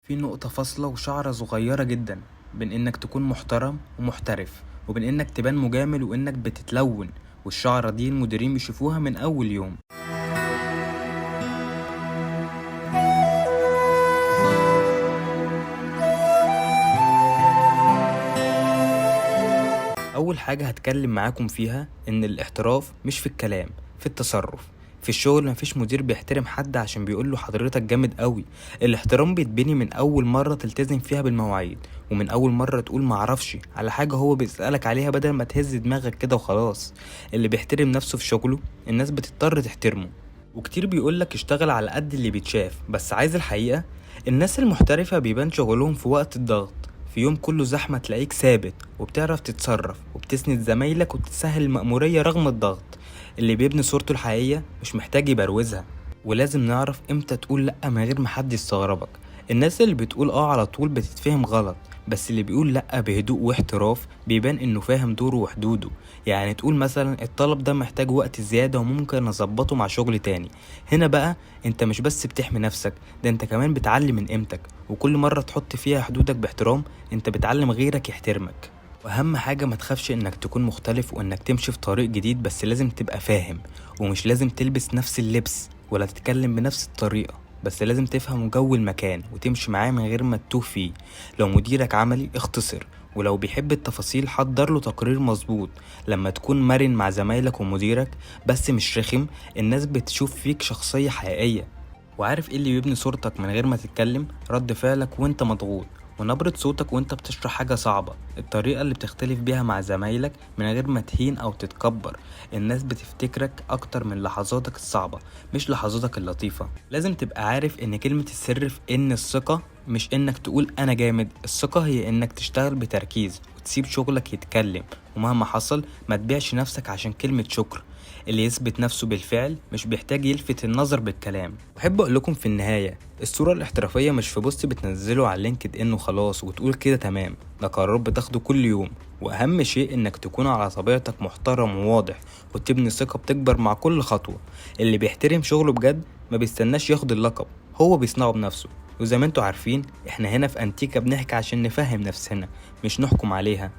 في نقطة فاصلة وشعرة صغيرة جدا بين انك تكون محترم ومحترف، وبين انك تبان مجامل وانك بتتلون. والشعرة دي المديرين بيشوفوها من اول يوم. اول حاجة هتكلم معاكم فيها ان الاحتراف مش في الكلام، في التصرف. في الشغل مفيش مدير بيحترم حد عشان بيقوله حضرتك جامد قوي. الاحترام بيتبني من اول مرة تلتزم فيها بالمواعيد، ومن اول مرة تقول معرفش على حاجة هو بيسألك عليها بدل ما تهز دماغك كده وخلاص. اللي بيحترم نفسه في شغله الناس بتضطر تحترمه. وكتير بيقولك اشتغل على قد اللي بيتشاف، بس عايز الحقيقة. الناس المحترفة بيبان شغلهم في وقت الضغط. في يوم كله زحمة تلاقيك ثابت وبتعرف تتصرف وبتسند زمايلك وبتسهل المأمورية رغم الضغط. اللي بيبني صورته الحقيقية مش محتاج يبروزها. ولازم نعرف امتى تقول لأ من غير ما حد يستغربك. الناس اللي بتقول على طول بتتفهم غلط، بس اللي بيقول لأ بهدوء واحتراف بيبان انه فاهم دوره وحدوده. يعني تقول مثلا الطلب ده محتاج وقت زيادة وممكن نظبطه مع شغل تاني. هنا بقى انت مش بس بتحمي نفسك، ده انت كمان بتعلي من قيمتك. وكل مرة تحط فيها حدودك باحترام انت بتعلم غيرك يحترمك. واهم حاجة ما تخافش انك تكون مختلف وانك تمشي في طريق جديد، بس لازم تبقى فاهم. ومش لازم تلبس نفس اللبس ولا تتكلم بنفس الطريقة، بس لازم تفهم جو المكان وتمشي معاه من غير ما تتوه فيه. لو مديرك عملي اختصر، ولو بيحب التفاصيل حضر له تقرير مظبوط. لما تكون مرن مع زمايلك ومديرك بس مش رخم، الناس بتشوف فيك شخصية حقيقية. وعارف ايه اللي بيبني صورتك من غير ما تتكلم؟ رد فعلك وانت مضغوط، ونبرة صوتك وانت بتشرح حاجة صعبة، الطريقة اللي بتختلف بيها مع زمايلك من غير ما تهين او تتكبر. الناس بتفتكرك اكتر من لحظاتك الصعبة، مش لحظاتك اللطيفة. لازم تبقى عارف ان كلمة السر في ان الثقة مش انك تقول انا جامد. الثقة هي انك تشتغل بتركيز وتسيب شغلك يتكلم، ومهما حصل ما تبيعش نفسك عشان كلمة شكر. اللي يثبت نفسه بالفعل مش بيحتاج يلفت النظر بالكلام. وأحب أقول لكم في النهاية، الصورة الاحترافية مش في بوست بتنزله على لينكد إن وخلاص وتقول كده تمام. ده قرار بتاخده كل يوم، وأهم شيء إنك تكون على طبيعتك محترم وواضح، وتبني ثقة بتكبر مع كل خطوة. اللي بيحترم شغله بجد ما بيستناش ياخد اللقب، هو بيصنعه بنفسه. وزي ما انتوا عارفين احنا هنا في انتيكا بنحكي عشان نفهم نفسنا، مش نحكم عليها.